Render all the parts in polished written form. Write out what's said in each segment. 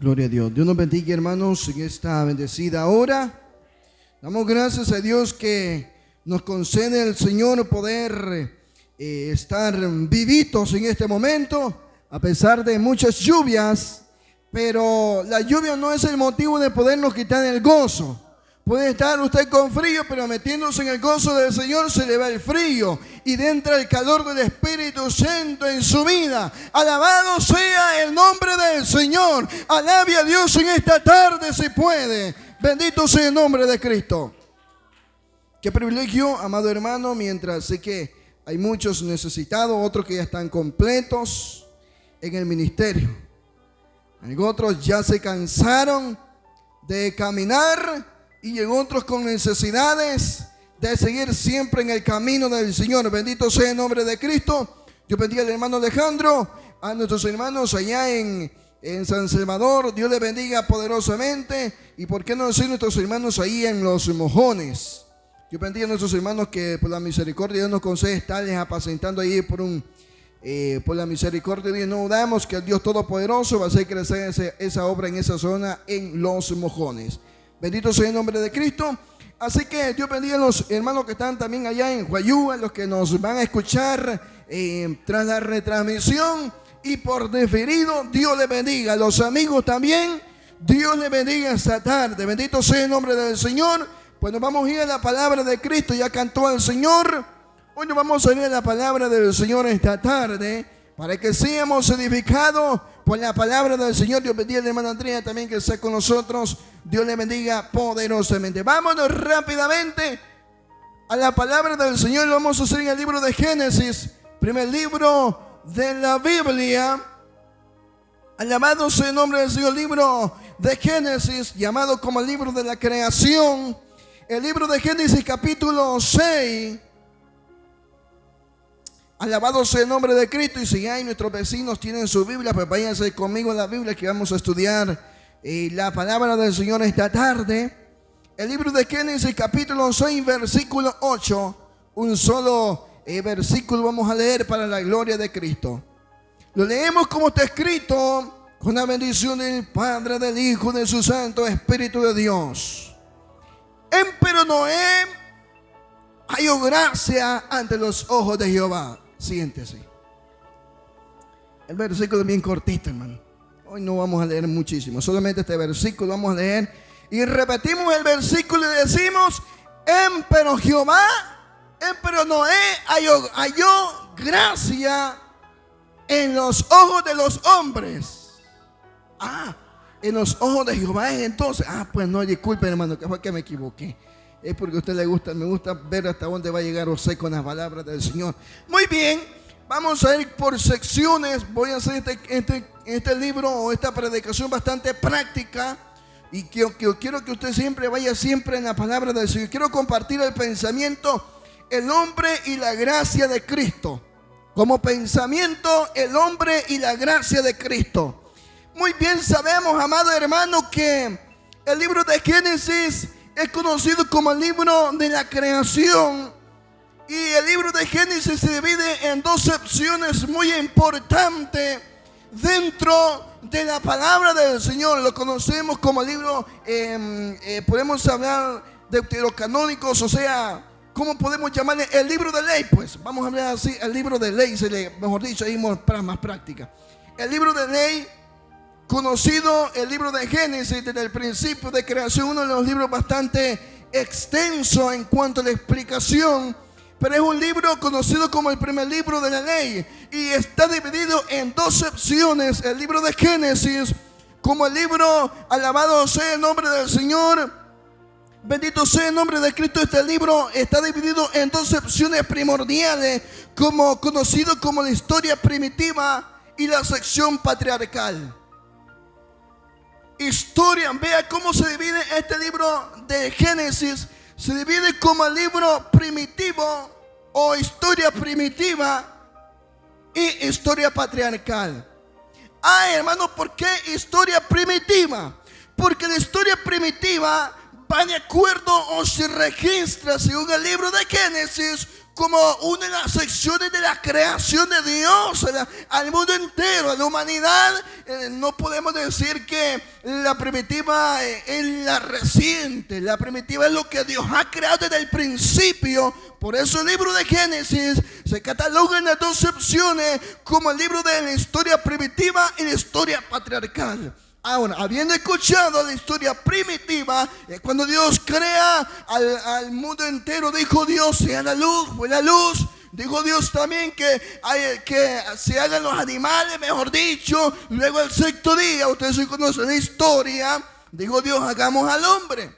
Gloria a Dios. Dios nos bendiga, hermanos, en esta bendecida hora. Damos gracias a Dios que nos concede el Señor poder estar vivitos en este momento, a pesar de muchas lluvias. Pero la lluvia no es el motivo de podernos quitar el gozo. Puede estar usted con frío, pero metiéndose en el gozo del Señor se le va el frío y entra el calor del Espíritu Santo en su vida. Alabado sea el nombre del Señor. Alabe a Dios en esta tarde si puede. Bendito sea el nombre de Cristo. Qué privilegio, amado hermano, mientras sé que hay muchos necesitados, otros que ya están completos en el ministerio. Otros ya se cansaron de caminar y en otros con necesidades de seguir siempre en el camino del Señor. Bendito sea el nombre de Cristo. Yo bendiga al hermano Alejandro, a nuestros hermanos allá en San Salvador. Dios les bendiga poderosamente. Y por qué no decir nuestros hermanos ahí en Los Mojones. Yo bendiga a nuestros hermanos que por la misericordia de Dios nos concede estarles apacentando ahí por la misericordia de Dios. No dudamos que el Dios Todopoderoso va a hacer crecer esa obra en esa zona en Los Mojones. Bendito sea el nombre de Cristo. Así que Dios bendiga a los hermanos que están también allá en Huayú, a los que nos van a escuchar tras la retransmisión y por diferido. Dios les bendiga. A los amigos también, Dios les bendiga esta tarde. Bendito sea el nombre del Señor. Pues nos vamos a ir a la palabra de Cristo. Ya cantó el Señor. Hoy nos vamos a ir a la palabra del Señor esta tarde, para que seamos edificados por la palabra del Señor. Dios bendiga a la hermana Andrea también, que está con nosotros. Dios le bendiga poderosamente. Vámonos rápidamente a la palabra del Señor. Lo vamos a hacer en el libro de Génesis, primer libro de la Biblia. Alabado sea el nombre del Señor. Libro de Génesis, llamado como el libro de la creación. El libro de Génesis capítulo 6. Alabado sea el nombre de Cristo. Y si hay nuestros vecinos tienen su Biblia, pues váyanse conmigo a la Biblia, que vamos a estudiar la palabra del Señor esta tarde. El libro de Génesis capítulo 6 versículo 8. Un solo versículo vamos a leer para la gloria de Cristo. Lo leemos como está escrito, con la bendición del Padre, del Hijo, de su Santo Espíritu de Dios. Empero Noé halló gracia ante los ojos de Jehová. Siéntese. El versículo es bien cortito, hermano. Hoy no vamos a leer muchísimo, solamente este versículo vamos a leer. Y repetimos el versículo y decimos: empero Noé halló gracia en los ojos de los hombres. En los ojos de Jehová es entonces. Pues no, disculpen, hermano, que fue que me equivoqué. Es porque a usted me gusta ver hasta dónde va a llegar usted con las palabras del Señor. Muy bien, vamos a ir por secciones. Voy a hacer este libro o esta predicación bastante práctica. Y quiero que usted siempre vaya siempre en la palabra del Señor. Quiero compartir el pensamiento, el hombre y la gracia de Cristo. Como pensamiento, el hombre y la gracia de Cristo. Muy bien sabemos, amado hermano, que el libro de Génesis es conocido como el libro de la creación. Y el libro de Génesis se divide en dos secciones muy importantes dentro de la palabra del Señor. Lo conocemos como el libro, podemos hablar de deuterocanónicos, o sea, ¿cómo podemos llamarle? El libro de ley, pues. Vamos a hablar así, el libro de ley, mejor dicho, ahí más práctica. El libro de ley, conocido el libro de Génesis desde el principio de creación, uno de los libros bastante extenso en cuanto a la explicación, pero es un libro conocido como el primer libro de la ley y está dividido en dos secciones. El libro de Génesis como el libro, alabado sea el nombre del Señor, bendito sea el nombre de Cristo. Este libro está dividido en dos secciones primordiales, como conocido como la historia primitiva y la sección patriarcal. Historia, vea cómo se divide este libro de Génesis. Se divide como el libro primitivo o historia primitiva y historia patriarcal. Hermano, ¿por qué historia primitiva? Porque la historia primitiva va de acuerdo o se registra según el libro de Génesis como una de las secciones de la creación de Dios al mundo entero, a la humanidad. No podemos decir que la primitiva es la reciente. La primitiva es lo que Dios ha creado desde el principio. Por eso el libro de Génesis se cataloga en las dos secciones como el libro de la historia primitiva y la historia patriarcal. Ahora, habiendo escuchado la historia primitiva, cuando Dios crea al mundo entero, dijo Dios, sea la luz, fue la luz. Dijo Dios también que se hagan los animales, mejor dicho. Luego el sexto día, ustedes conocen la historia, dijo Dios, hagamos al hombre.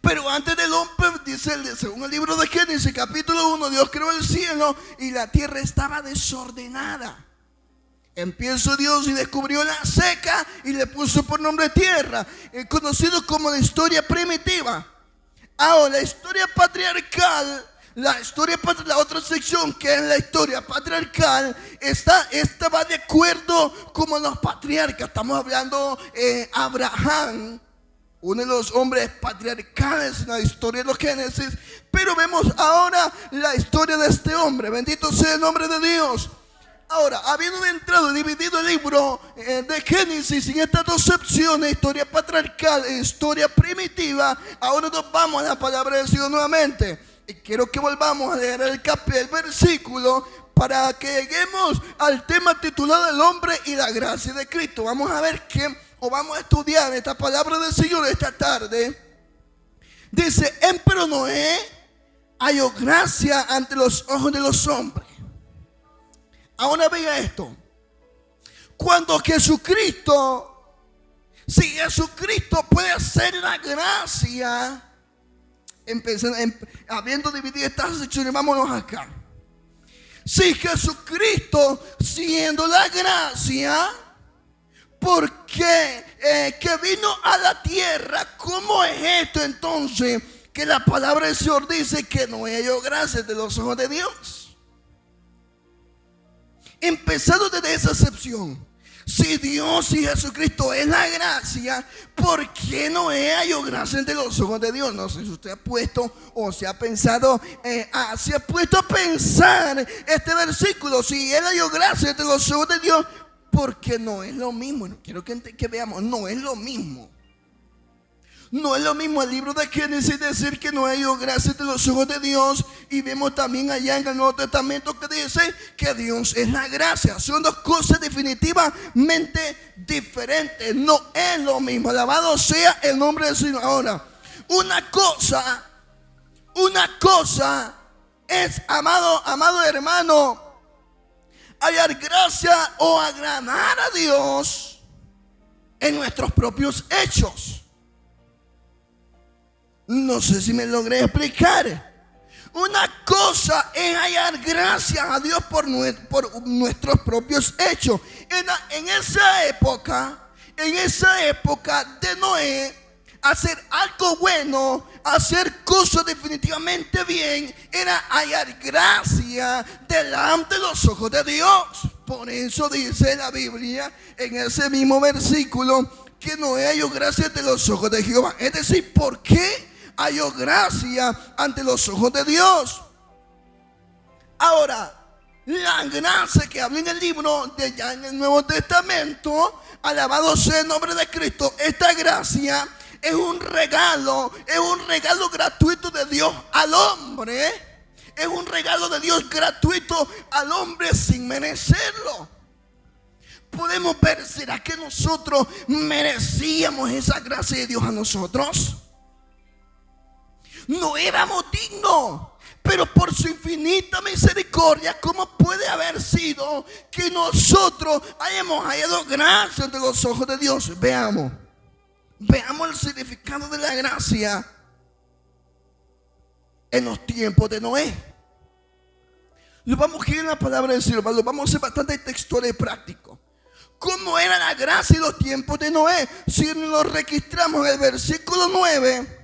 Pero antes del hombre, dice según el libro de Génesis, capítulo 1, Dios creó el cielo y la tierra estaba desordenada. Empezó Dios y descubrió la seca y le puso por nombre tierra, conocido como la historia primitiva. Ahora, la historia patriarcal, la otra sección que es la historia patriarcal, esta va de acuerdo como los patriarcas. Estamos hablando de Abraham, uno de los hombres patriarcales en la historia de los Génesis. Pero vemos ahora la historia de este hombre. Bendito sea el nombre de Dios. Ahora, habiendo entrado y dividido el libro de Génesis en estas dos secciones, historia patriarcal e historia primitiva, ahora nos vamos a la palabra del Señor nuevamente. Y quiero que volvamos a leer el versículo para que lleguemos al tema titulado El hombre y la gracia de Cristo. Vamos a ver vamos a estudiar esta palabra del Señor esta tarde. Dice, empero Noé halló gracia ante los ojos de los hombres. Ahora vea esto. Cuando Jesucristo, si Jesucristo puede hacer la gracia, habiendo dividido estas secciones, vámonos acá. Si Jesucristo, siendo la gracia, ¿por qué que vino a la tierra? ¿Cómo es esto entonces que la palabra del Señor dice que no halló gracia de los ojos de Dios? Empezando desde esa excepción, si Dios y Jesucristo es la gracia, ¿por qué no halló gracia entre los ojos de Dios? No sé si usted ha puesto o se ha pensado, se ha puesto a pensar este versículo. Si Él halló gracia entre los ojos de Dios, porque no es lo mismo. Quiero que veamos, no es lo mismo. No es lo mismo el libro de Génesis decir que no halló gracia de los ojos de Dios, y vemos también allá en el Nuevo Testamento que dice que Dios es la gracia. Son dos cosas definitivamente diferentes. No es lo mismo. Alabado sea el nombre del Señor. Ahora, una cosa es, amado hermano, hallar gracia o agradar a Dios en nuestros propios hechos. No sé si me logré explicar. Una cosa es hallar gracia a Dios por nuestros propios hechos. En esa época de Noé, hacer algo bueno, hacer cosas definitivamente bien, era hallar gracia delante de los ojos de Dios. Por eso dice la Biblia en ese mismo versículo que Noé halló gracia ante los ojos de Jehová. Es decir, ¿por qué halló gracia ante los ojos de Dios? Ahora, la gracia que habla en el libro de ya en el Nuevo Testamento, alabado sea el nombre de Cristo, esta gracia es un regalo gratuito de Dios al hombre. Es un regalo de Dios gratuito al hombre sin merecerlo. Podemos ver, ¿será que nosotros merecíamos esa gracia de Dios a nosotros? No éramos dignos, pero por su infinita misericordia, ¿cómo puede haber sido que nosotros hayamos hallado gracia ante los ojos de Dios? Veamos el significado de la gracia en los tiempos de Noé. Lo vamos a ir en la palabra del Señor, lo vamos a hacer bastante textual y práctico. ¿Cómo era la gracia en los tiempos de Noé? Si nos registramos en el versículo 9,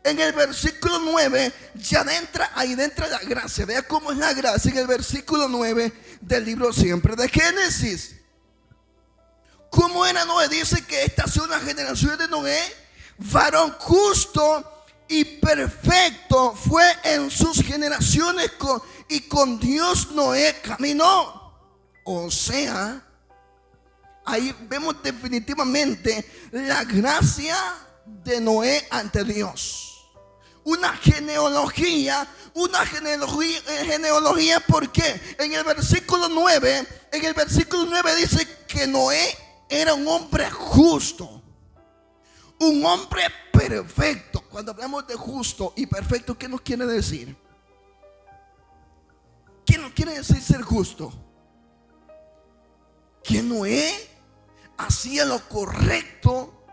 en el versículo 9 ya ahí entra la gracia. Vea cómo es la gracia en el versículo 9 del libro siempre de Génesis. ¿Cómo era Noé? Dice que esta es una generación de Noé, varón justo y perfecto fue en sus generaciones, y con Dios Noé caminó. O sea, ahí vemos definitivamente la gracia de Noé ante Dios. Una genealogía, porque en el versículo 9 dice que Noé era un hombre justo, un hombre perfecto. Cuando hablamos de justo y perfecto, ¿qué nos quiere decir? ¿Qué nos quiere decir ser justo? Que Noé hacía lo correcto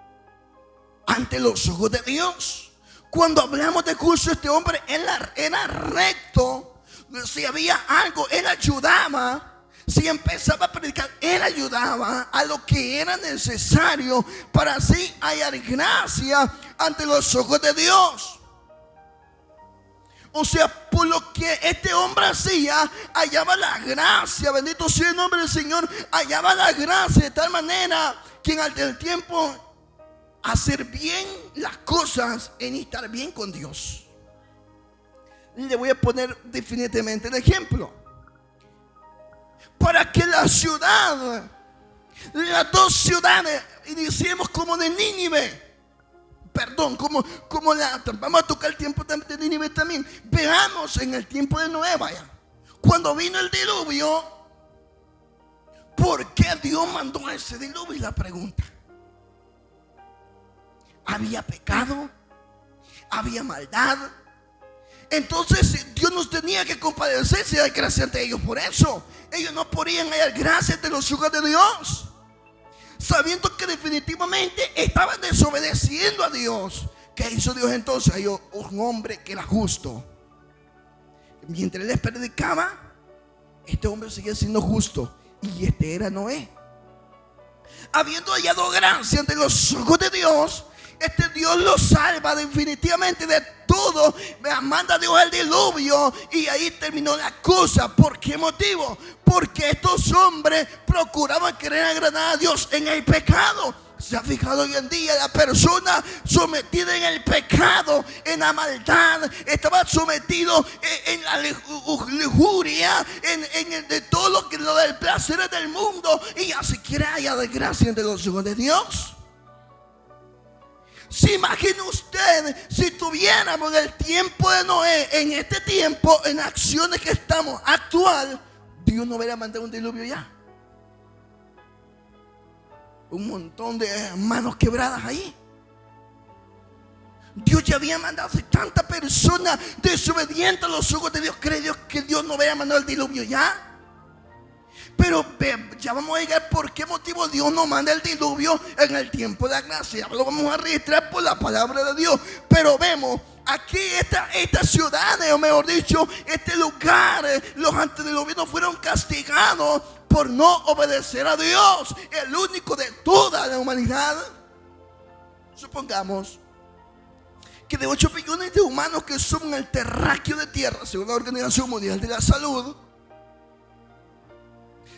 ante los ojos de Dios. Cuando hablamos de justo, este hombre era recto. Si había algo, él ayudaba. Si empezaba a predicar, él ayudaba a lo que era necesario para así hallar gracia ante los ojos de Dios. O sea, por lo que este hombre hacía, hallaba la gracia. Bendito sea el nombre del Señor. Hallaba la gracia de tal manera que al del tiempo hacer bien las cosas en estar bien con Dios. Le voy a poner definitivamente el ejemplo. Para que la ciudad, las dos ciudades, iniciemos como de Nínive. Perdón, vamos a tocar el tiempo de Nínive también. Veamos en el tiempo de Noé, vaya. Cuando vino el diluvio, ¿por qué Dios mandó ese diluvio? Y la pregunta. Había pecado, había maldad. Entonces Dios nos tenía que compadecerse y dar gracia ante ellos. Por eso ellos no podían hallar gracia ante los hijos de Dios, sabiendo que definitivamente estaban desobedeciendo a Dios. ¿Qué hizo Dios entonces? Hay un hombre que era justo. Mientras él les predicaba, este hombre seguía siendo justo, y este era Noé. Habiendo hallado gracia ante los ojos de Dios, este Dios lo salva definitivamente de todo. Manda a Dios el diluvio, y ahí terminó la cosa. ¿Por qué motivo? Porque estos hombres procuraban querer agradar a Dios en el pecado. ¿Se ha fijado hoy en día? La persona sometida en el pecado, en la maldad, estaba sometido en la lujuria, de todo lo del placer del mundo, y así quiere hallar desgracia entre los hijos de Dios. ¿Se imagina usted si tuviéramos en el tiempo de Noé, en este tiempo, en acciones que estamos actual, Dios no hubiera mandado un diluvio ya? Un montón de manos quebradas ahí. Dios ya había mandado a tanta persona desobediente a los ojos de Dios. ¿Cree Dios que Dios no hubiera mandado el diluvio ya? Pero ya vamos a llegar por qué motivo Dios no manda el diluvio en el tiempo de la gracia. Lo vamos a registrar por la palabra de Dios. Pero vemos aquí estas ciudades, o mejor dicho, este lugar, los antediluvianos fueron castigados por no obedecer a Dios, el único de toda la humanidad. Supongamos que de 8 billones de humanos que son en el terráqueo de tierra, según la Organización Mundial de la Salud,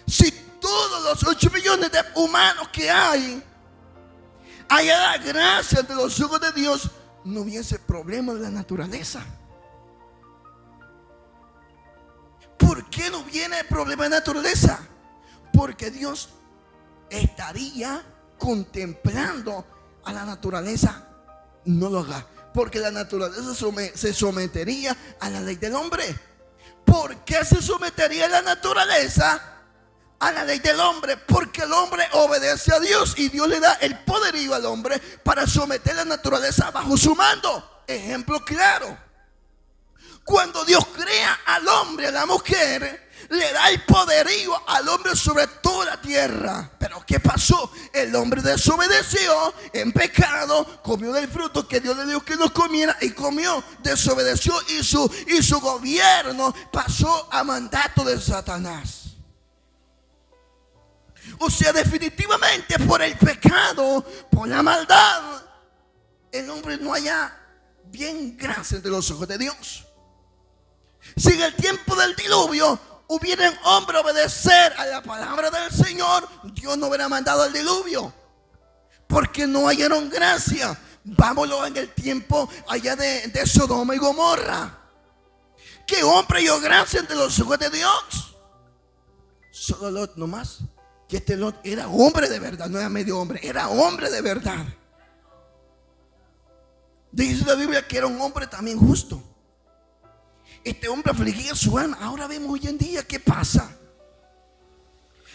si todos los 8 millones de humanos que hay la gracia de los ojos de Dios, no hubiese problema de la naturaleza. ¿Por qué no viene el problema de naturaleza? Porque Dios estaría contemplando a la naturaleza. No lo haga, porque la naturaleza se sometería a la ley del hombre. ¿Por qué se sometería la naturaleza a la ley del hombre? Porque el hombre obedece a Dios, y Dios le da el poderío al hombre para someter la naturaleza bajo su mando. Ejemplo claro: cuando Dios crea al hombre, a la mujer, le da el poderío al hombre sobre toda la tierra. Pero ¿qué pasó? El hombre desobedeció en pecado, comió del fruto que Dios le dijo que no comiera, y comió, desobedeció, y su gobierno pasó a mandato de Satanás. O sea, definitivamente por el pecado, por la maldad, el hombre no haya bien gracia entre los ojos de Dios. Si en el tiempo del diluvio hubiera un hombre obedecer a la palabra del Señor, Dios no hubiera mandado el diluvio, porque no hallaron gracia. Vámonos en el tiempo allá de Sodoma y Gomorra. ¿Qué hombre halló gracia ante los ojos de Dios? Solo Lot nomás. Que este Lot era hombre de verdad, no era medio hombre, era hombre de verdad. Dice la Biblia que era un hombre también justo. Este hombre afligía su alma. Ahora vemos hoy en día qué pasa.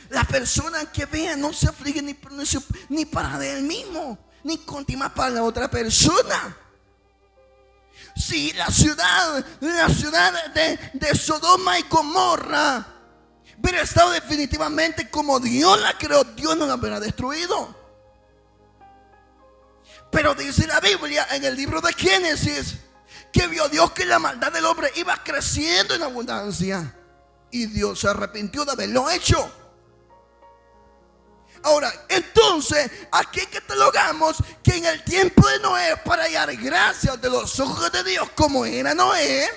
Las personas que vean no se afligen ni para él mismo, ni continúa para la otra persona. Si la ciudad de Sodoma y Gomorra hubiera estado definitivamente como Dios la creó, Dios no la hubiera destruido. Pero dice la Biblia en el libro de Génesis que vio Dios que la maldad del hombre iba creciendo en abundancia, y Dios se arrepintió de haberlo hecho. Ahora, entonces, aquí catalogamos que en el tiempo de Noé, para hallar gracia de los ojos de Dios como era Noé,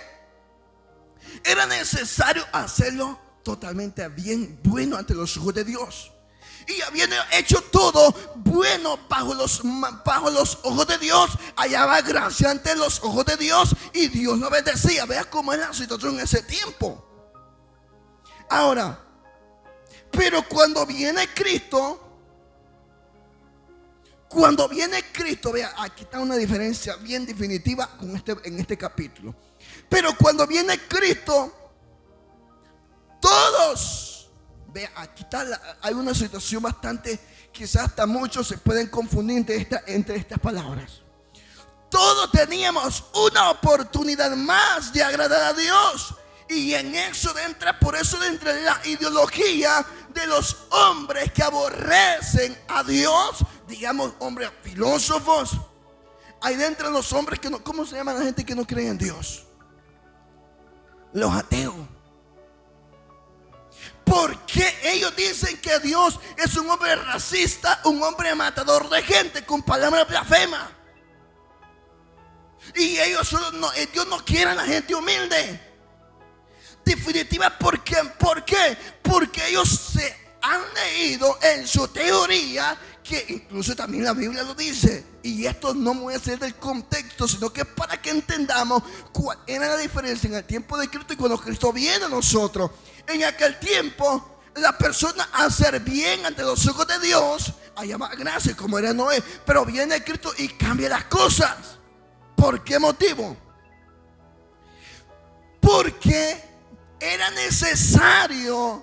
era necesario hacerlo totalmente bien, bueno ante los ojos de Dios. Y habiendo hecho todo bueno bajo los ojos de Dios, hallaba gracia ante los ojos de Dios, y Dios lo bendecía. Vea cómo es la situación en ese tiempo. Ahora, pero cuando viene Cristo, vea, aquí está una diferencia bien definitiva en este capítulo. Pero cuando viene Cristo, todos, vea, aquí está hay una situación bastante, quizás hasta muchos se pueden confundir entre estas palabras. Todos teníamos una oportunidad más de agradar a Dios. Y en eso entra la ideología de los hombres que aborrecen a Dios, digamos hombres filósofos. Ahí dentro los hombres que no, ¿cómo se llama la gente que no cree en Dios? Los ateos. Porque ellos dicen que Dios es un hombre racista, un hombre matador de gente con palabras blasfemas. Y Dios no quiere a la gente humilde. Definitiva, ¿por qué? Porque ellos se han leído en su teoría, que incluso también la Biblia lo dice, y esto no voy a ser del contexto, sino que para que entendamos cuál era la diferencia en el tiempo de Cristo y cuando Cristo viene a nosotros. En aquel tiempo, la persona a hacer bien ante los ojos de Dios, allá más gracia como era Noé, pero viene Cristo y cambia las cosas. ¿Por qué motivo? Porque era necesario,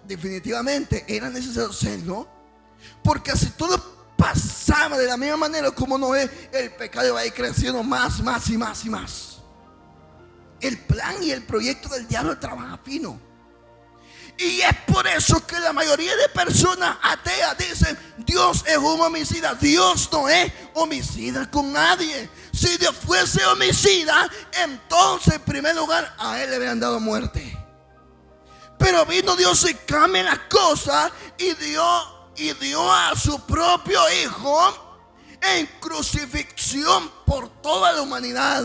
definitivamente era necesario hacerlo, porque si todo pasaba de la misma manera como Noé, el pecado iba a ir creciendo más y más. El plan y el proyecto del diablo trabaja fino. Y es por eso que la mayoría de personas ateas dicen: Dios es un homicida. Dios no es homicida con nadie. Si Dios fuese homicida, entonces en primer lugar a él le habrían dado muerte. Pero vino Dios y cambia las cosas, y dio a su propio hijo en crucifixión por toda la humanidad.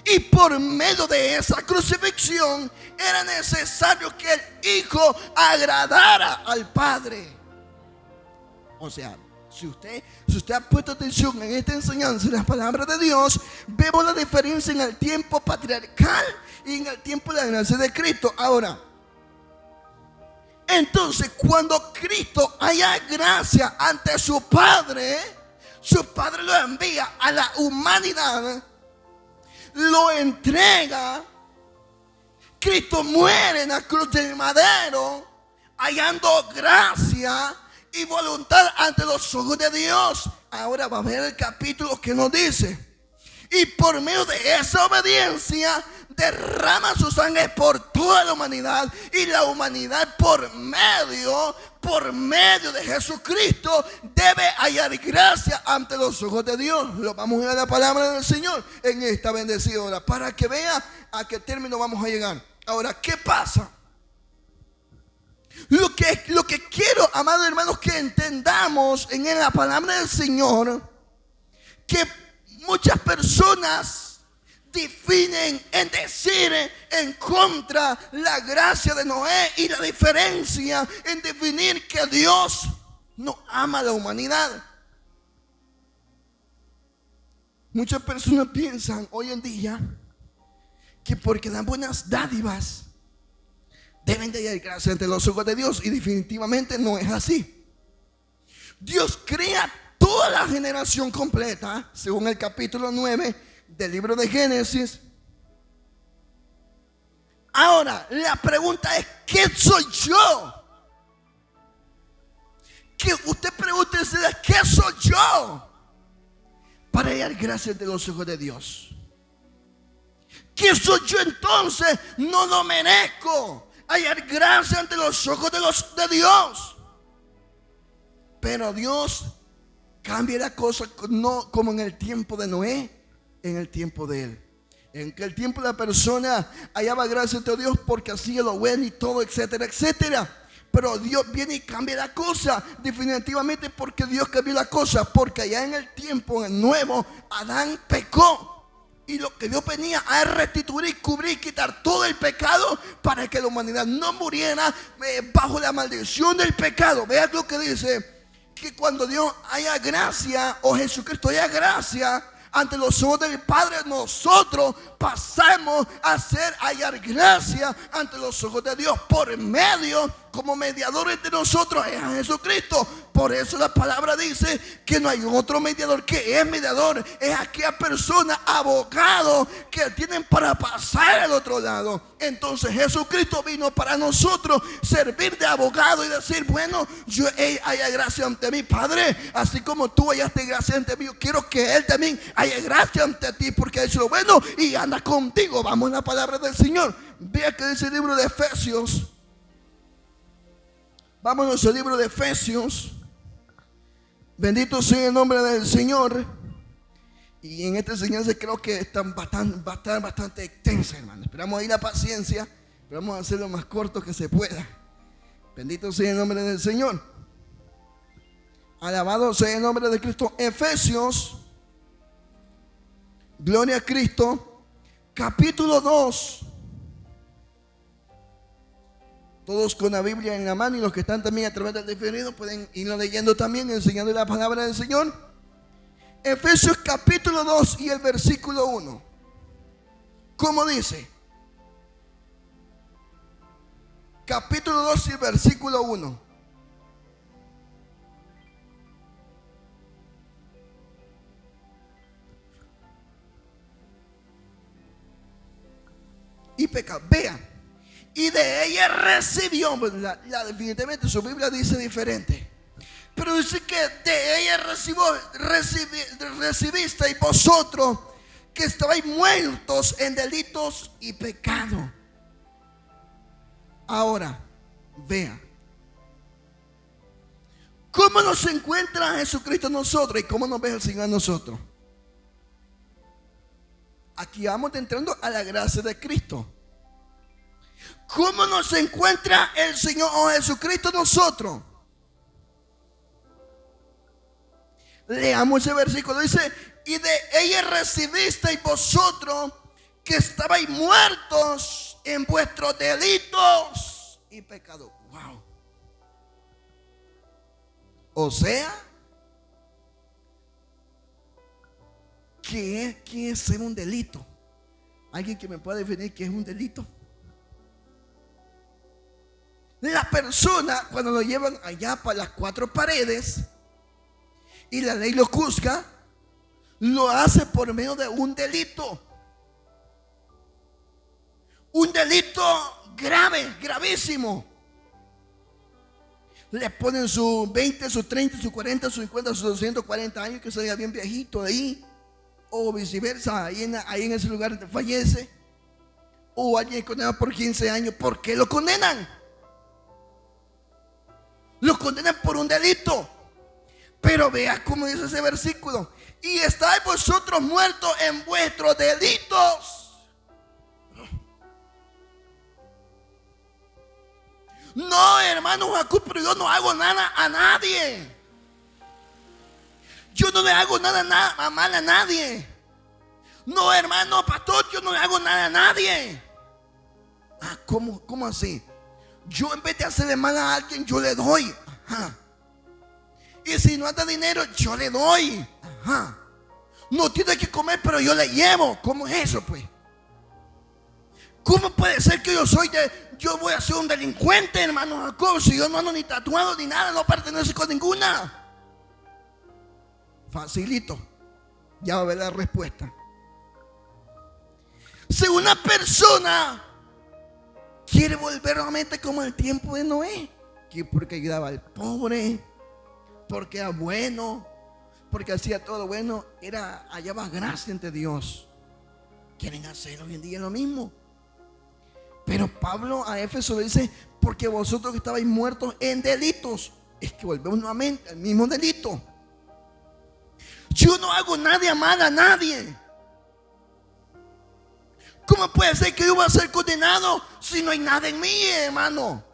Y por medio de esa crucifixión era necesario que el Hijo agradara al Padre. O sea, si usted ha puesto atención en esta enseñanza, en las palabras de Dios, vemos la diferencia en el tiempo patriarcal y en el tiempo de la gracia de Cristo. Ahora, entonces cuando Cristo haya gracia ante su Padre lo envía a la humanidad, lo entrega. Cristo muere en la cruz del madero, hallando gracia y voluntad ante los ojos de Dios. Ahora va a ver el capítulo que nos dice: y por medio de esa obediencia derrama su sangre por toda la humanidad, y la humanidad por medio de Jesucristo debe hallar gracia ante los ojos de Dios. Lo vamos a ver la palabra del Señor en esta bendecida hora, para que vea a qué término vamos a llegar. Ahora, ¿qué pasa? Lo que quiero, amados hermanos, que entendamos en la palabra del Señor, que muchas personas definen en decir en contra la gracia de Noé, y la diferencia en definir que Dios no ama a la humanidad. Muchas personas piensan hoy en día que porque dan buenas dádivas deben de hallar gracia ante los ojos de Dios, y definitivamente no es así. Dios crea toda la generación completa, según el capítulo 9 del libro de Génesis. Ahora, la pregunta es: ¿qué soy yo? Que usted pregúntese: ¿qué soy yo para hallar gracia ante los ojos de Dios? ¿Qué soy yo entonces? No lo merezco hallar gracia ante los ojos de Dios. Pero Dios cambia la cosa, no como en el tiempo de Noé, en el tiempo de él. En que el tiempo la persona hallaba gracia ante Dios porque hacía lo bueno y todo, etcétera, etcétera. Pero Dios viene y cambia la cosa, definitivamente, porque Dios cambió la cosa, porque allá en el tiempo, en el nuevo, Adán pecó. Y lo que Dios venía a restituir, cubrir, quitar todo el pecado para que la humanidad no muriera bajo la maldición del pecado. Vean lo que dice, que cuando Dios haya gracia, o Jesucristo haya gracia ante los ojos del Padre, nosotros pasamos a hallar gracia ante los ojos de Dios por medio, como mediador entre nosotros, es a Jesucristo. Por eso la palabra dice que no hay otro mediador que es mediador. Es aquella persona, abogado, que tienen para pasar al otro lado. Entonces Jesucristo vino para nosotros servir de abogado y decir: bueno, yo haya gracia ante mi Padre, así como tú hallaste gracia ante mí, yo quiero que Él también haya gracia ante ti, porque ha hecho lo bueno y anda contigo. Vamos a la palabra del Señor. Vea que dice el libro de Efesios. Vámonos al libro de Efesios. Bendito sea el nombre del Señor. Y en esta enseñanza creo que está bastante extensa, hermano. Esperamos ahí la paciencia, pero vamos a hacerlo lo más corto que se pueda. Bendito sea el nombre del Señor. Alabado sea el nombre de Cristo. Efesios, gloria a Cristo, capítulo 2. Todos con la Biblia en la mano, y los que están también a través del diferido pueden irlo leyendo también, enseñando la palabra del Señor. Efesios capítulo 2 y el versículo 1. ¿Cómo dice? Capítulo 2 y el versículo 1. Y pecado. Vean. Y de ella recibió, definitivamente su Biblia dice diferente, pero dice que de ella recibisteis vosotros, que estabais muertos en delitos y pecado. Ahora, vea cómo nos encuentra Jesucristo a nosotros y cómo nos ve el Señor a nosotros. Aquí vamos entrando a la gracia de Cristo. ¿Cómo nos encuentra el Señor o Jesucristo a nosotros? Leamos ese versículo. Dice: y de ella recibisteis vosotros, que estabais muertos en vuestros delitos y pecados. Wow. O sea, ¿qué es ser un delito? ¿Alguien que me pueda definir qué es un delito? La persona, cuando lo llevan allá para las cuatro paredes y la ley lo juzga, lo hace por medio de un delito. Un delito grave, gravísimo. Le ponen sus 20, sus 30, sus 40, sus 50, sus 240 años, que salga bien viejito de ahí. O viceversa, ahí en ese lugar fallece. O alguien condenado por 15 años. ¿Por qué lo condenan? Lo condenan por un delito. Pero vea cómo dice ese versículo: y estáis vosotros muertos en vuestros delitos. No, hermano Jacob, pero yo no hago nada a nadie. Yo no le hago nada mal a nadie. No, hermano pastor, yo no le hago nada a nadie. ¿Cómo así? Yo, en vez de hacerle mal a alguien, yo le doy. Ajá. Y si no anda dinero, yo le doy. Ajá. No tiene que comer, pero yo le llevo. ¿Cómo es eso, pues? ¿Cómo puede ser que yo voy a ser un delincuente, hermano Jacob, si yo no ando ni tatuado ni nada, no pertenezco a ninguna? Facilito. Ya va a ver la respuesta. Si una persona quiere volver nuevamente como el tiempo de Noé, que porque ayudaba al pobre, porque era bueno, porque hacía todo bueno, hallaba gracia ante Dios. Quieren hacer hoy en día lo mismo. Pero Pablo a Éfeso le dice: porque vosotros que estabais muertos en delitos. Es que volvemos nuevamente al mismo delito. Yo no hago nada mal a nadie. ¿Cómo puede ser que yo voy a ser condenado si no hay nada en mí, hermano?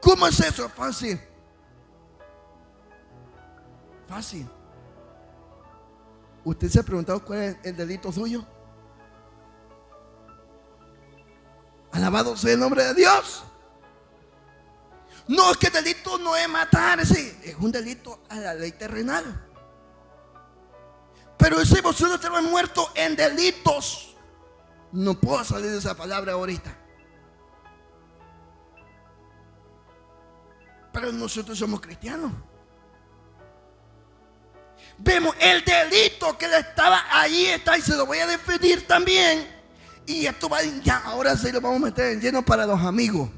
¿Cómo es eso? Fácil. Fácil. ¿Usted se ha preguntado cuál es el delito suyo? Alabado sea el nombre de Dios. No, es que el delito no es matar, sí, es un delito a la ley terrenal. Pero si vosotros están muertos en delitos, no puedo salir de esa palabra ahorita. Pero nosotros somos cristianos. Vemos el delito que le estaba allí, está, y se lo voy a definir también. Y esto va, ya, ahora sí lo vamos a meter en lleno para los amigos.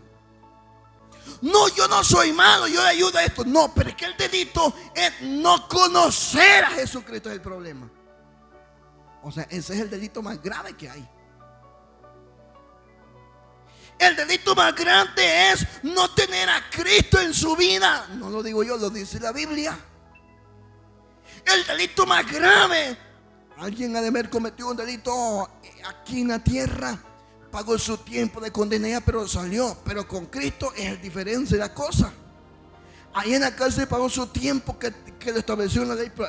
No, yo no soy malo, yo le ayudo a esto. No, pero es que el delito es no conocer a Jesucristo, es el problema. O sea, ese es el delito más grave que hay. El delito más grande es no tener a Cristo en su vida. No lo digo yo, lo dice la Biblia. El delito más grave, alguien ha de haber cometido un delito aquí en la tierra, pagó su tiempo de condena, pero salió. Pero con Cristo es diferente la cosa. Ahí en la cárcel pagó su tiempo que le estableció la ley. Pero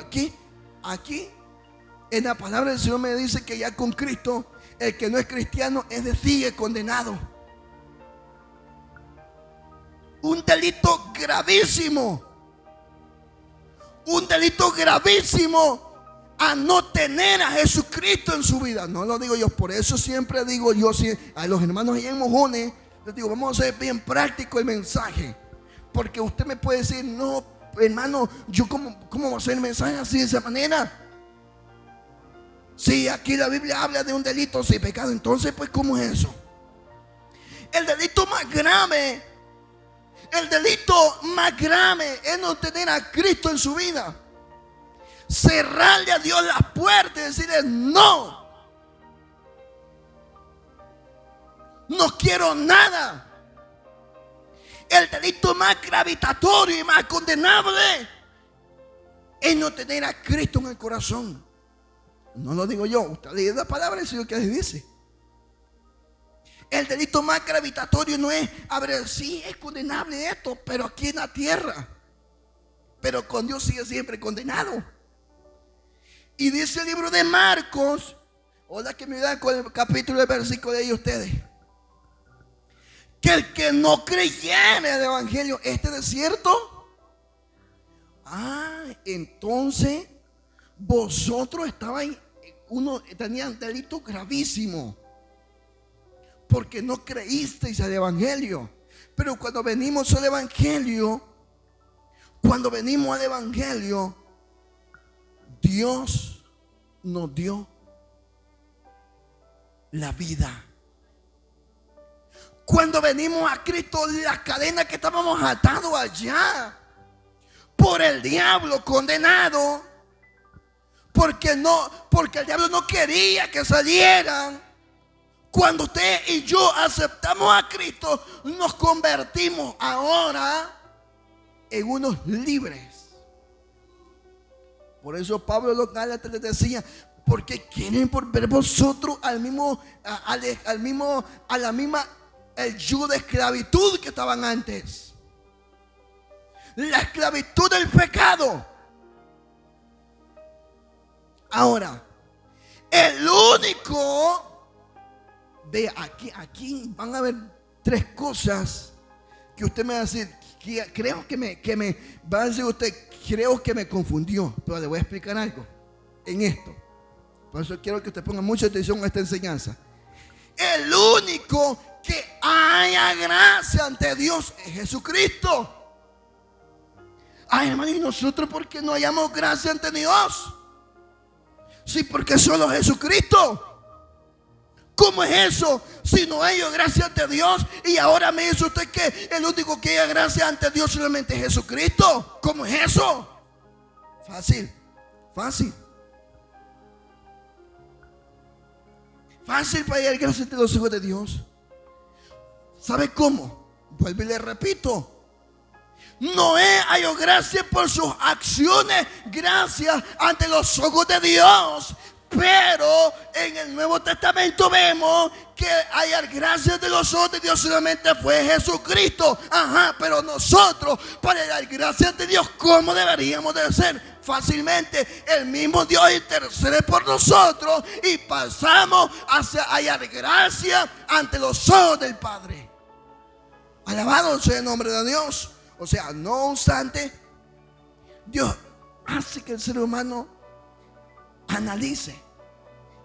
aquí en la palabra del Señor me dice que ya con Cristo el que no es cristiano es decir, condenado. Un delito gravísimo. Un delito gravísimo a no tener a Jesucristo en su vida. No lo digo yo, por eso siempre digo yo a los hermanos allá en Mojones, les digo, vamos a ser bien práctico el mensaje. Porque usted me puede decir: no, hermano, yo cómo voy a hacer el mensaje así, de esa manera. Si aquí la Biblia habla de un delito sin pecado, entonces pues ¿cómo es eso? El delito más grave es no tener a Cristo en su vida. Cerrarle a Dios las puertas y decirle: no quiero nada. El delito más gravitatorio y más condenable es no tener a Cristo en el corazón. No lo digo yo, usted lee la palabra del Señor que dice. El delito más gravitatorio no es, a ver, sí es condenable esto, pero aquí en la tierra. Pero con Dios sigue siempre condenado. Y dice el libro de Marcos, hola que me dan con el capítulo, el versículo de ahí ustedes, que el que no creyera en el evangelio, este desierto. Entonces vosotros tenían delito gravísimo, porque no creísteis al evangelio. Pero cuando venimos al evangelio, Dios nos dio la vida. Cuando venimos a Cristo, las cadenas que estábamos atados allá por el diablo, condenado, porque el diablo no quería que salieran. Cuando usted y yo aceptamos a Cristo, nos convertimos ahora en unos libres. Por eso Pablo los Gálatas les decía: porque quieren volver vosotros el yugo de esclavitud que estaban antes. La esclavitud del pecado. Ahora, el único, ve aquí van a haber tres cosas que usted me va a decir: creo que me va a decir usted, creo que me confundió, pero le voy a explicar algo en esto. Por eso quiero que usted ponga mucha atención a esta enseñanza. El único que haya gracia ante Dios es Jesucristo. Ay, hermano, ¿y nosotros por qué no hallamos gracia ante Dios? Sí, porque solo Jesucristo. ¿Cómo es eso? Si no hay gracia ante Dios. Y ahora me dice usted que el único que haya gracia ante Dios solamente es Jesucristo. ¿Cómo es eso? Fácil, fácil. Fácil para hallar gracia ante los hijos de Dios. ¿Sabe cómo? Vuelvo y le repito. Noé halló gracia por sus acciones, gracias ante los ojos de Dios. Pero en el Nuevo Testamento vemos que hallar gracia de los ojos de Dios solamente fue Jesucristo. Ajá, pero nosotros para hallar gracia de Dios, ¿cómo deberíamos de ser? Fácilmente, el mismo Dios intercede por nosotros y pasamos a hallar gracia ante los ojos del Padre. Alabado sea el nombre de Dios. O sea, no obstante, Dios hace que el ser humano analice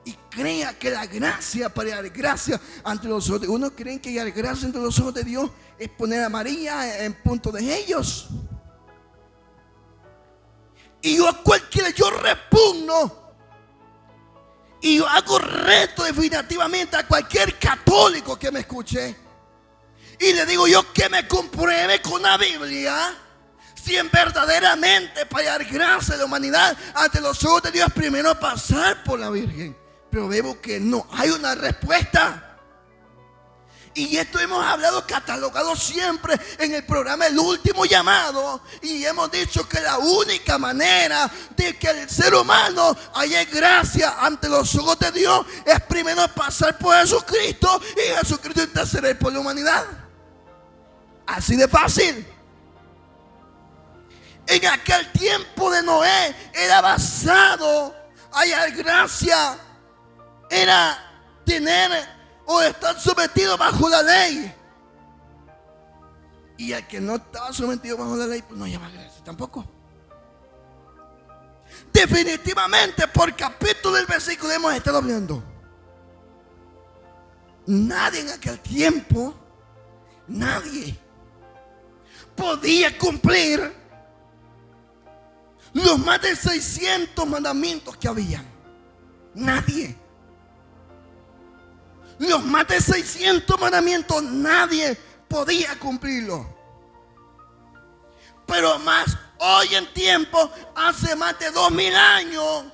y crea que la gracia, para hallar gracia ante los ojos de uno, creen que hallar gracia ante los ojos de Dios es poner a María en punto de ellos. Y yo a cualquiera, yo repugno y yo hago reto definitivamente a cualquier católico que me escuche. Y le digo yo que me compruebe con la Biblia si en verdaderamente para hallar gracia de la humanidad ante los ojos de Dios primero pasar por la Virgen. Pero veo que no hay una respuesta. Y esto hemos hablado, catalogado siempre en el programa El Último Llamado. Y hemos dicho que la única manera de que el ser humano haya gracia ante los ojos de Dios es primero pasar por Jesucristo. Y Jesucristo interceder por la humanidad. Así de fácil. En aquel tiempo de Noé era basado, hallar gracia era tener o estar sometido bajo la ley. Y el que no estaba sometido bajo la ley, pues no hallaba gracia tampoco. Definitivamente, por capítulo del versículo hemos estado hablando. Nadie en aquel tiempo, nadie podía cumplir los más de 600 mandamientos que habían. Nadie. Los más de 600 mandamientos, nadie podía cumplirlo. Pero más hoy en tiempo, hace más de 2000 años,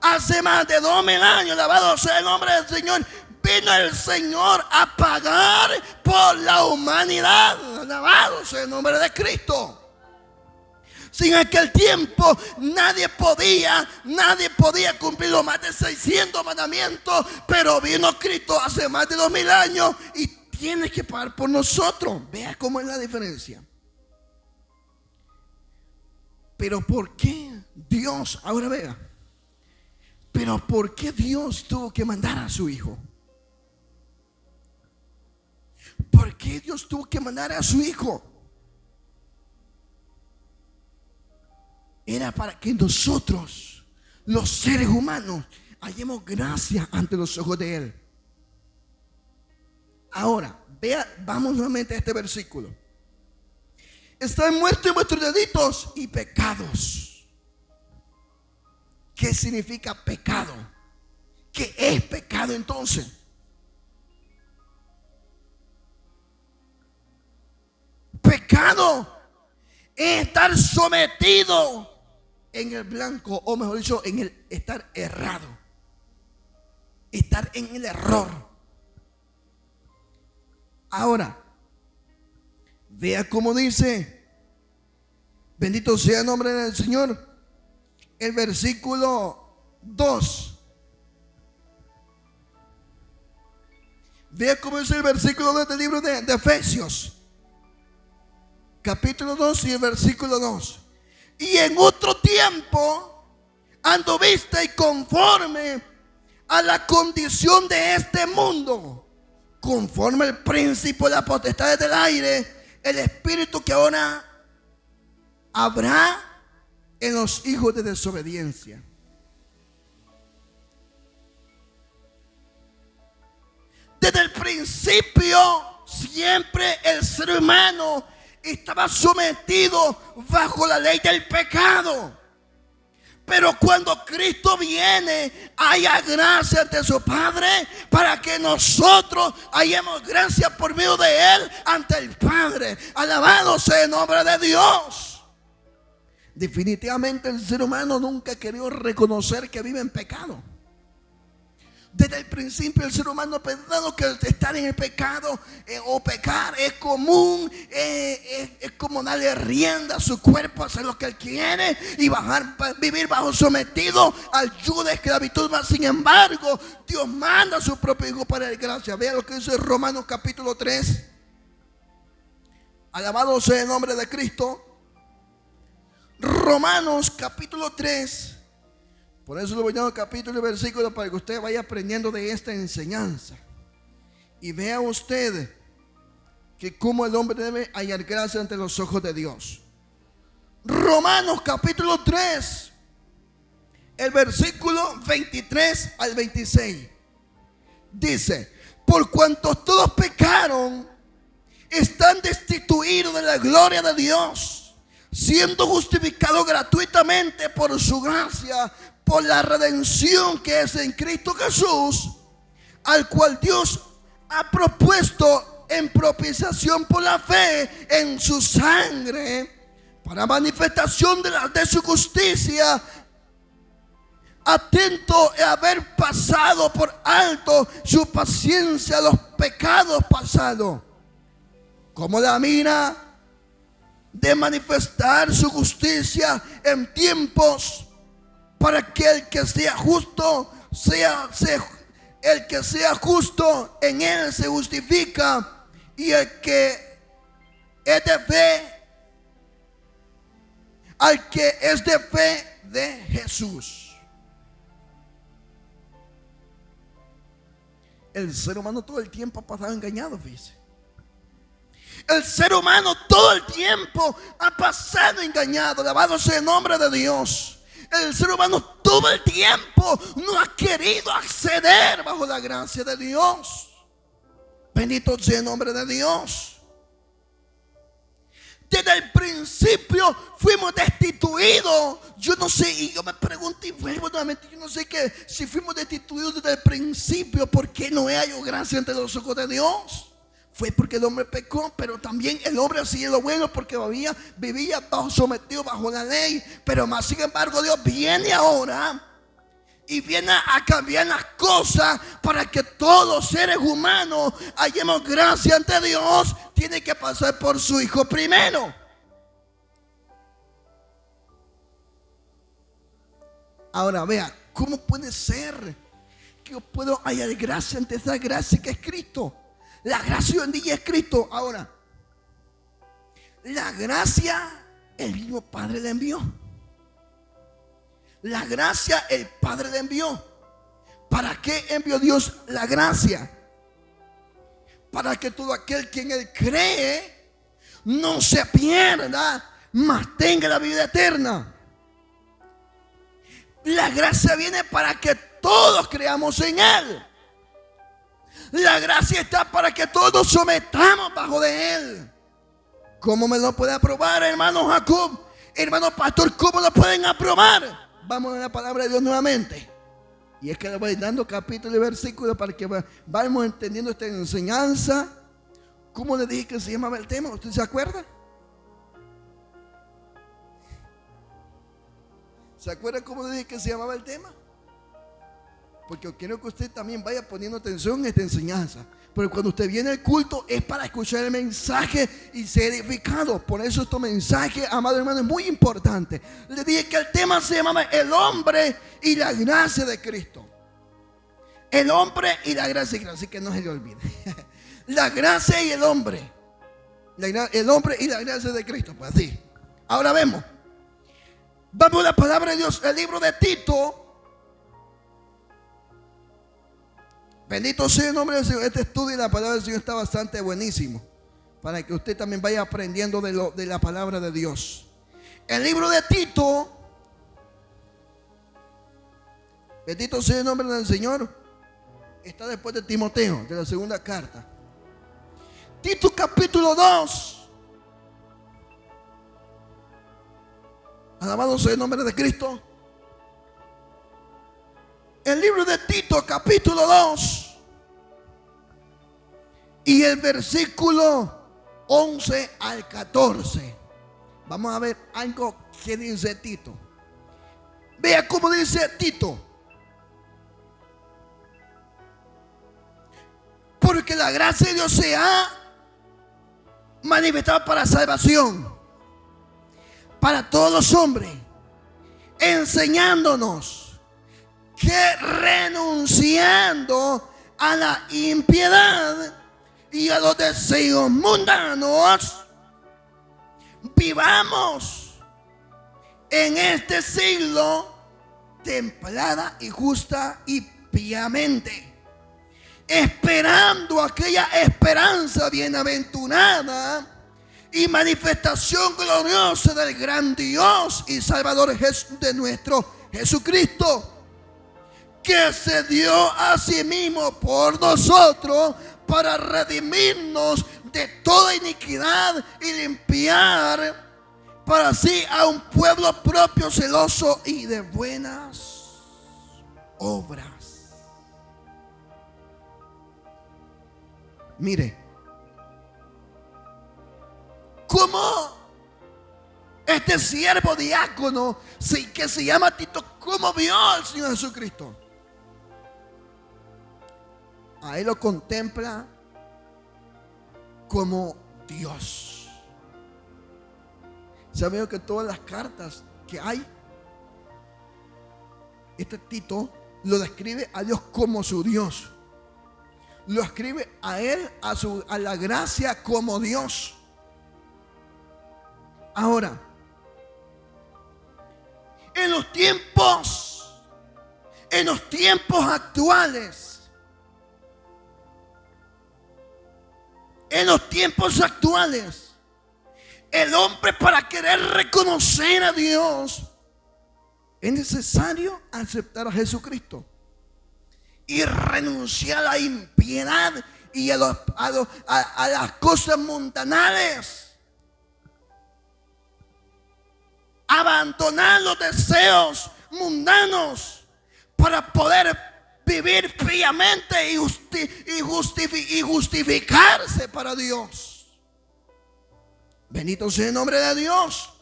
alabado sea el nombre del Señor, vino el Señor a pagar por la humanidad. Alabado sea el nombre de Cristo. Si en aquel tiempo nadie podía cumplir los más de 600 mandamientos, pero vino Cristo hace más de 2000 años y tiene que pagar por nosotros. Vea cómo es la diferencia. Pero ¿por qué Dios? Ahora vea. Pero ¿por qué Dios tuvo que mandar a su Hijo? ¿Por qué Dios tuvo que mandar a su Hijo? Era para que nosotros, los seres humanos, hallemos gracia ante los ojos de Él. Ahora, vea, vamos nuevamente a este versículo. Están muertos en vuestros delitos y pecados. ¿Qué significa pecado? ¿Qué es pecado entonces? Pecado es estar sometido en el blanco, o mejor dicho, en el estar errado, estar en el error. Ahora, vea cómo dice, bendito sea el nombre del Señor, el versículo 2. Vea cómo dice el versículo 2 del libro de Efesios, capítulo 2 y el versículo 2. Y en otro tiempo anduviste conforme a la condición de este mundo, conforme al príncipe de la potestad del aire, el espíritu que ahora habrá en los hijos de desobediencia. Desde el principio, siempre el ser humano estaba sometido bajo la ley del pecado. Pero cuando Cristo viene, haya gracia ante su Padre para que nosotros hayamos gracia por medio de Él ante el Padre. Alabado sea el nombre de Dios. Definitivamente el ser humano nunca ha querido reconocer que vive en pecado. Desde el principio el ser humano ha pensado que estar en el pecado o pecar es común, es como darle rienda a su cuerpo, hacer lo que él quiere y vivir bajo sometido al yugo de esclavitud. Mas sin embargo, Dios manda a su propio Hijo para dar gracia. Vea lo que dice Romanos capítulo 3. Alabado sea el nombre de Cristo. Romanos capítulo 3. Por eso le voy dando capítulo y versículo para que usted vaya aprendiendo de esta enseñanza. Y vea usted que cómo el hombre debe hallar gracia ante los ojos de Dios. Romanos capítulo 3, el versículo 23 al 26. Dice: por cuanto todos pecaron, están destituidos de la gloria de Dios, siendo justificados gratuitamente por su gracia, por la redención que es en Cristo Jesús, al cual Dios ha propuesto en propiciación por la fe en su sangre, para manifestación de su justicia, atento a haber pasado por alto su paciencia los pecados pasados, como la mira de manifestar su justicia en tiempos, para que el que sea justo el que sea justo en él se justifica, y el que es de fe, al que es de fe de Jesús. El ser humano todo el tiempo ha pasado engañado, fíjese. El ser humano todo el tiempo ha pasado engañado. Alabado sea el nombre de Dios. El ser humano todo el tiempo no ha querido acceder bajo la gracia de Dios. Bendito sea el nombre de Dios. Desde el principio fuimos destituidos. Yo no sé, y yo me pregunto y vuelvo nuevamente, yo no sé que si fuimos destituidos desde el principio, ¿por qué no hay gracia ante los ojos de Dios? Fue porque el hombre pecó, pero también el hombre hacía lo bueno porque vivía sometido bajo la ley. Pero más sin embargo Dios viene ahora y viene a cambiar las cosas para que todos seres humanos hallemos gracia ante Dios. Tiene que pasar por su Hijo primero. Ahora vea, ¿cómo puede ser que yo puedo hallar gracia ante esa gracia que es Cristo? La gracia hoy en día es Cristo. Ahora, la gracia el mismo Padre le envió. La gracia el Padre le envió. ¿Para qué envió Dios la gracia? Para que todo aquel que en Él cree no se pierda, mas tenga la vida eterna. La gracia viene para que todos creamos en Él. La gracia está para que todos nos sometamos bajo de Él. ¿Cómo me lo puede aprobar, hermano Jacob? Hermano pastor, ¿cómo lo pueden aprobar? Vamos a la palabra de Dios nuevamente. Y es que le voy dando capítulo y versículo para que vayamos entendiendo esta enseñanza. ¿Cómo le dije que se llamaba el tema? ¿Usted se acuerda? ¿Se acuerda cómo le dije que se llamaba el tema? Porque quiero que usted también vaya poniendo atención a esta enseñanza. Pero cuando usted viene al culto es para escuchar el mensaje y ser edificado. Por eso este mensaje, amado hermano, es muy importante. Le dije que el tema se llamaba el hombre y la gracia de Cristo. El hombre y la gracia de Cristo. Así que no se le olvide. La gracia y el hombre. El hombre y la gracia de Cristo. Pues así. Ahora vemos. Vamos a la palabra de Dios. El libro de Tito. Bendito sea el nombre del Señor. Este estudio y la palabra del Señor está bastante buenísimo. para que usted también vaya aprendiendo de la palabra de Dios. El libro de Tito, bendito sea el nombre del Señor, está después de Timoteo, de la segunda carta. Tito capítulo 2. Alabado sea el nombre de Cristo. El libro de Tito capítulo 2 y el versículo 11 al 14. Vamos a ver algo que dice Tito. Vea cómo dice Tito. Porque la gracia de Dios se ha manifestado para salvación para todos los hombres, enseñándonos que renunciando a la impiedad y a los deseos mundanos, vivamos en este siglo templada y justa y piamente, esperando aquella esperanza bienaventurada y manifestación gloriosa del gran Dios y Salvador de nuestro Jesucristo, que se dio a sí mismo por nosotros para redimirnos de toda iniquidad y limpiar para sí a un pueblo propio, celoso y de buenas obras. Mire, ¿cómo este siervo diácono que se llama Tito, cómo vio al Señor Jesucristo? A él lo contempla como Dios. ¿Saben que todas las cartas que hay, este Tito lo describe a Dios como su Dios? Lo escribe a él, a la gracia como Dios. Ahora, en los tiempos actuales, el hombre, para querer reconocer a Dios, es necesario aceptar a Jesucristo y renunciar a la impiedad y a las cosas mundanales. Abandonar los deseos mundanos para poder vivir piamente y justificarse para Dios. Bendito sea el nombre de Dios.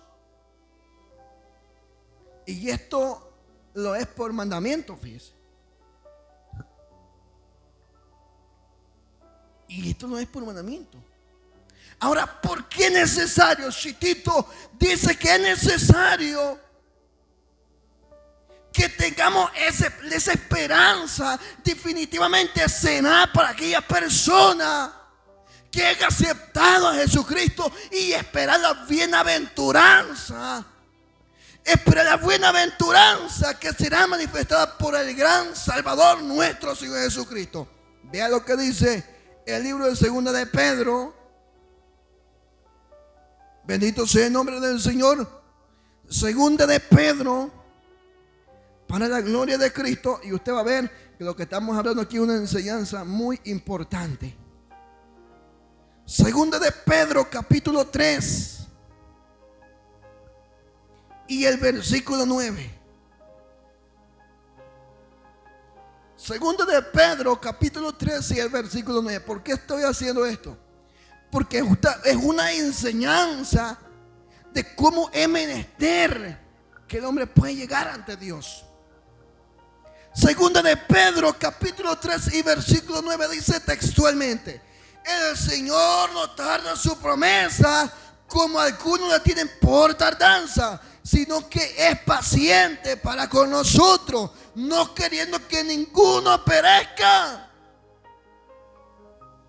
Y esto lo es por mandamiento, fíjese. Y esto no es por mandamiento. Ahora, ¿por qué es necesario? Si Tito dice que es necesario que tengamos esa esperanza definitivamente será para aquella persona que haya aceptado a Jesucristo y esperar la bienaventuranza. Esperar la bienaventuranza que será manifestada por el gran Salvador nuestro Señor Jesucristo. Vea lo que dice el libro de Segunda de Pedro. Bendito sea el nombre del Señor. Segunda de Pedro, para la gloria de Cristo. Y usted va a ver que lo que estamos hablando aquí es una enseñanza muy importante. Segunda de Pedro, capítulo 3 y el versículo 9. Segunda de Pedro, capítulo 3 y el versículo 9. ¿Por qué estoy haciendo esto? Porque es una enseñanza de cómo es menester que el hombre puede llegar ante Dios. Segunda de Pedro, capítulo 3 y versículo 9 dice textualmente: el Señor no tarda su promesa, como algunos la tienen por tardanza, sino que es paciente para con nosotros, no queriendo que ninguno perezca,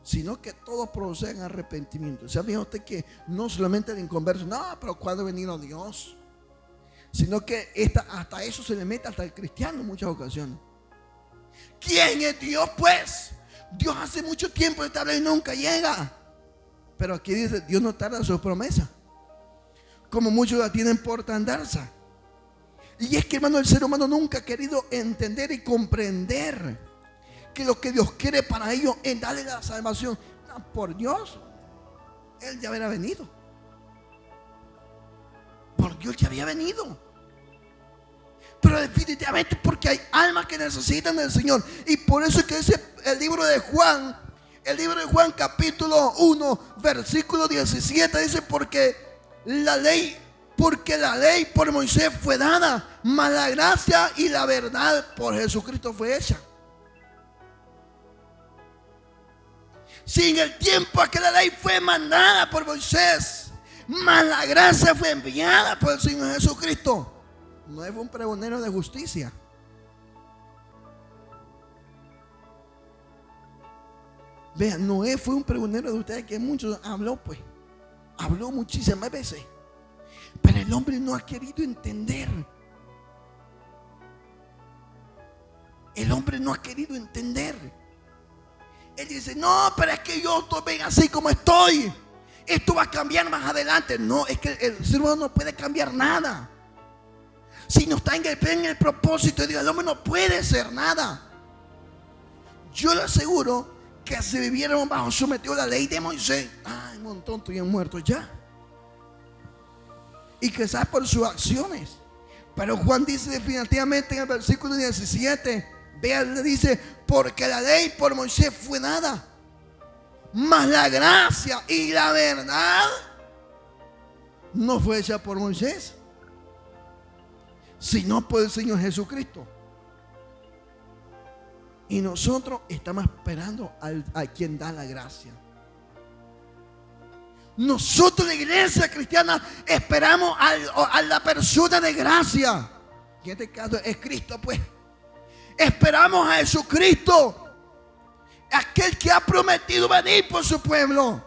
sino que todos procedan arrepentimiento. ¿Sabe usted que no solamente el inconverso, no, pero cuando ha venido Dios? Sino que hasta eso se le mete hasta el cristiano en muchas ocasiones. ¿Quién es Dios, pues? Dios hace mucho tiempo establecido y nunca llega. Pero aquí dice, Dios no tarda su promesa, como muchos la tienen por tardanza. Y es que, hermano, el ser humano nunca ha querido entender y comprender que lo que Dios quiere para ellos es darle la salvación. No, por Dios, Él ya había venido. Por Dios ya había venido. Pero definitivamente porque hay almas que necesitan del Señor. Y por eso es que dice el libro de Juan capítulo 1 versículo 17, dice, porque la ley por Moisés fue dada, mas la gracia y la verdad por Jesucristo fue hecha. Si en el tiempo que la ley fue mandada por Moisés, mas la gracia fue enviada por el Señor Jesucristo. No es un pregonero de justicia. Vean, Noé fue un pregonero de ustedes que muchos habló, pues. Habló muchísimas veces. Pero el hombre no ha querido entender. El hombre no ha querido entender. Él dice, no, pero es que yo estoy bien así como estoy. Esto va a cambiar más adelante. No, es que el ser humano no puede cambiar nada. Si no está en el propósito de Dios, el hombre no puede hacer nada. Yo le aseguro que si viviéramos bajo sometido a la ley de Moisés, ay, un montón estuvieran muertos ya. Y quizás por sus acciones. Pero Juan dice definitivamente en el versículo 17, vean, le dice, porque la ley por Moisés fue dada, mas la gracia y la verdad no fue hecha por Moisés, sino por el Señor Jesucristo. Y nosotros estamos esperando a quien da la gracia. Nosotros, la iglesia cristiana, esperamos a la persona de gracia. En este caso es Cristo, pues. Esperamos a Jesucristo, aquel que ha prometido venir por su pueblo,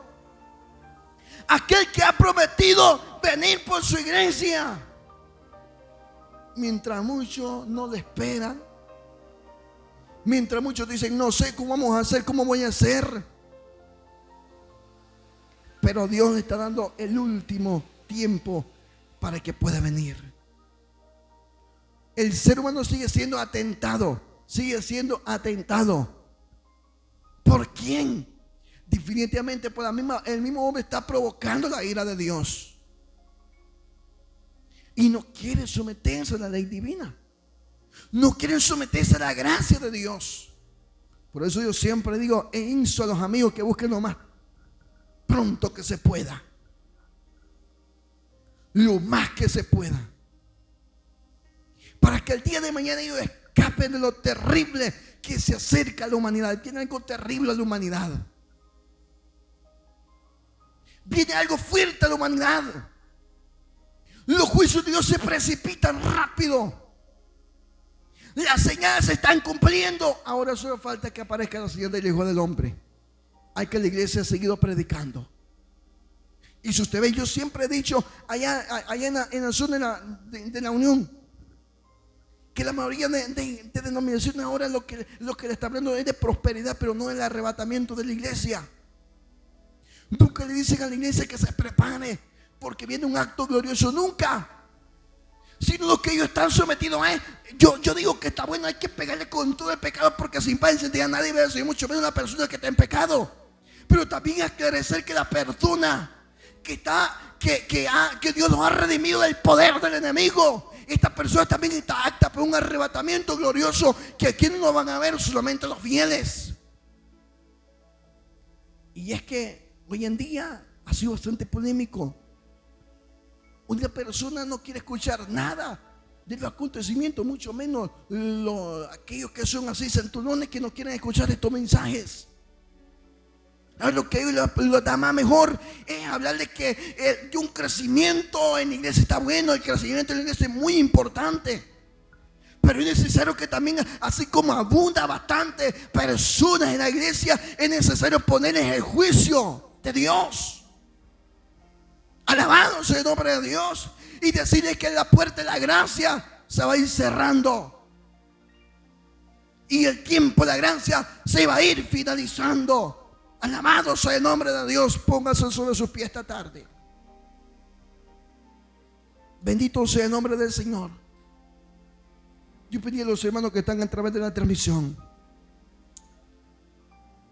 aquel que ha prometido venir por su iglesia. Mientras muchos no le esperan, mientras muchos dicen, no sé cómo vamos a hacer, cómo voy a hacer. Pero Dios le está dando el último tiempo para que pueda venir. El ser humano sigue siendo atentado. ¿Por quién? Definitivamente por el mismo hombre está provocando la ira de Dios. Y no quiere someterse a la ley divina. No quieren someterse a la gracia de Dios. Por eso yo siempre digo e insto a los amigos que busquen lo más pronto que se pueda, lo más que se pueda, para que el día de mañana ellos escapen de lo terrible que se acerca a la humanidad. Viene algo terrible a la humanidad. Viene algo fuerte a la humanidad. Los juicios de Dios se precipitan rápido. Las señales se están cumpliendo. Ahora solo falta que aparezca la señal del Hijo del Hombre. Hay que la iglesia ha seguido predicando. Y si usted ve, yo siempre he dicho allá en la zona de la Unión, que la mayoría de denominaciones ahora lo que le está hablando es de prosperidad, pero no el arrebatamiento de la iglesia. Nunca le dicen a la iglesia que se prepare porque viene un acto glorioso, nunca. Sino lo que ellos están sometidos a yo digo que está bueno, hay que pegarle con todo el pecado, porque sin paz a nadie ve eso, y mucho menos una persona que está en pecado. Pero también aclarecer que la persona que Dios nos ha redimido del poder del enemigo, esta persona también está apta por un arrebatamiento glorioso, que aquí no van a ver solamente los fieles. Y es que hoy en día ha sido bastante polémico. Una persona no quiere escuchar nada de los acontecimientos, mucho menos aquellos que son así santurrones, que no quieren escuchar estos mensajes. Lo que lo da más mejor es hablar de un crecimiento en la iglesia está bueno. El crecimiento en la iglesia es muy importante, pero es necesario que también, así como abunda bastante personas en la iglesia, es necesario ponerles el juicio de Dios. Alabado sea el nombre de Dios. Y decirles que la puerta de la gracia se va a ir cerrando, y el tiempo de la gracia se va a ir finalizando. Alabado sea el nombre de Dios. Póngase sobre sus pies esta tarde. Bendito sea el nombre del Señor. Yo pedí a los hermanos que están a través de la transmisión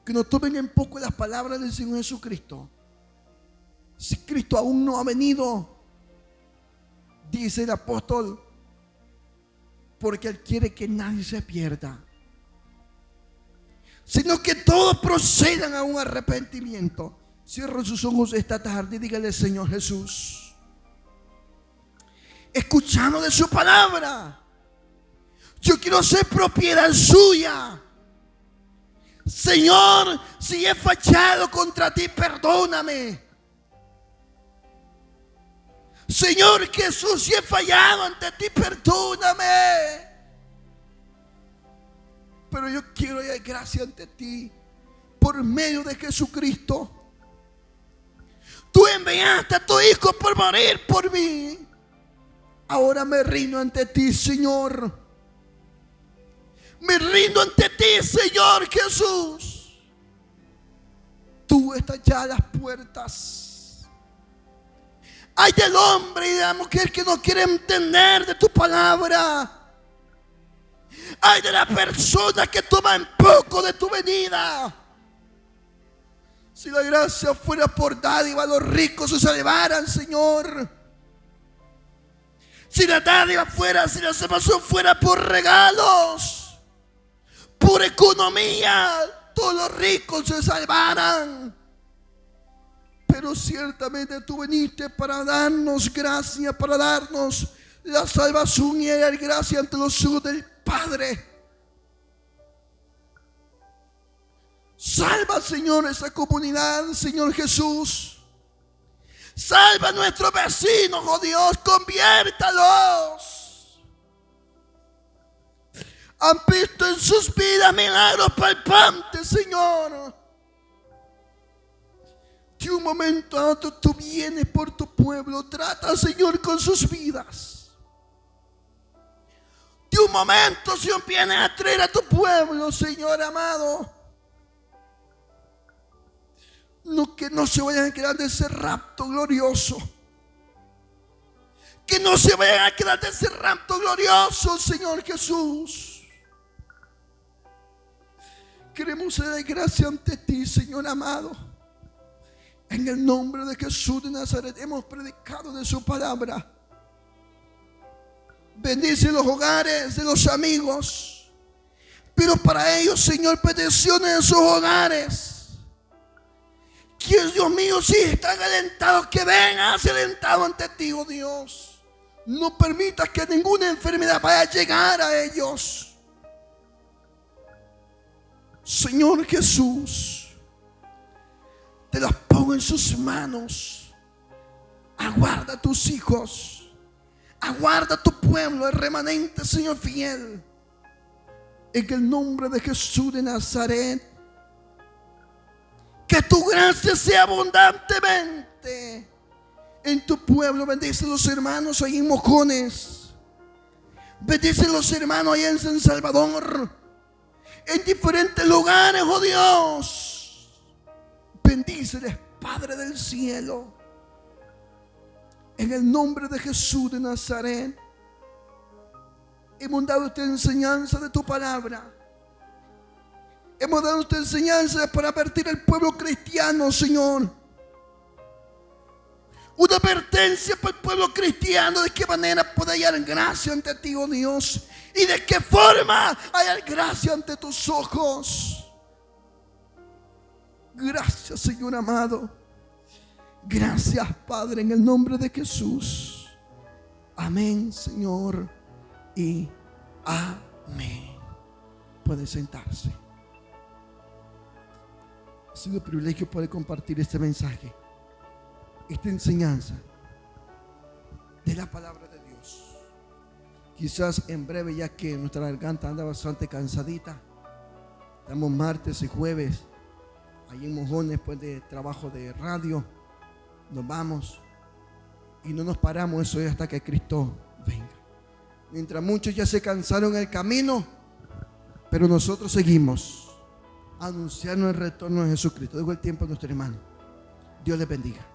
que nos tomen en poco las palabras del Señor Jesucristo. Si Cristo aún no ha venido, dice el apóstol, porque Él quiere que nadie se pierda, sino que todos procedan a un arrepentimiento. Cierren sus ojos esta tarde y dígale: Señor Jesús, escuchando de su palabra, yo quiero ser propiedad suya. Señor, si he fallado contra ti, perdóname. Señor Jesús, si he fallado ante ti, perdóname. Pero yo quiero dar gracia ante ti por medio de Jesucristo. Tú enviaste a tu Hijo por morir por mí. Ahora me rindo ante ti, Señor. Me rindo ante ti, Señor Jesús. Tú estás ya a las puertas. Ay del hombre y de la mujer que no quiere entender de tu palabra. Ay de la persona que toma en poco de tu venida. Si la gracia fuera por dádiva, los ricos se salvaran, Señor. Si la dádiva fuera, si la salvación fuera por regalos, por economía, todos los ricos se salvaran. Pero ciertamente tú viniste para darnos gracia, para darnos la salvación y la gracia ante los ojos del Padre. Salva, Señor, esa comunidad, Señor Jesús. Salva a nuestros vecinos, oh Dios, conviértalos. Han visto en sus vidas milagros palpantes, Señor. De un momento a otro tú vienes por tu pueblo. Trata, Señor, con sus vidas. De un momento, Señor, vienes a traer a tu pueblo, Señor amado. No, que no se vayan a quedar de ese rapto glorioso. Que no se vayan a quedar de ese rapto glorioso, Señor Jesús. Queremos dar gracia ante ti, Señor amado. En el nombre de Jesús de Nazaret hemos predicado de su palabra. Bendice los hogares de los amigos. Pero para ellos, Señor, peticiones en sus hogares. Que Dios mío, si están alentados, que vengan alentados ante ti, oh Dios. No permitas que ninguna enfermedad vaya a llegar a ellos. Señor Jesús, te las pongo en sus manos. Aguarda a tus hijos. Aguarda a tu pueblo, el remanente, Señor fiel. En el nombre de Jesús de Nazaret. Que tu gracia sea abundantemente en tu pueblo. Bendice a los hermanos ahí en Mojones. Bendice a los hermanos allá en San Salvador. En diferentes lugares, oh Dios. Bendíceles, Padre del cielo. En el nombre de Jesús de Nazaret. Hemos dado esta enseñanza de tu palabra. Hemos dado esta enseñanza para advertir al pueblo cristiano, Señor. Una advertencia para el pueblo cristiano de qué manera puede hallar gracia ante ti, oh Dios. Y de qué forma hallar gracia ante tus ojos. Gracias, Señor amado. Gracias, Padre, en el nombre de Jesús. Amén, Señor. Y amén. Puede sentarse. Ha sido un privilegio poder compartir este mensaje, esta enseñanza de la palabra de Dios. Quizás en breve, ya que nuestra garganta anda bastante cansadita, estamos martes y jueves ahí en Mojones después de trabajo de radio. Nos vamos y no nos paramos, eso es hasta que Cristo venga. Mientras muchos ya se cansaron en el camino, pero nosotros seguimos. anunciarnos el retorno de Jesucristo. Dejo el tiempo a nuestro hermano. Dios les bendiga.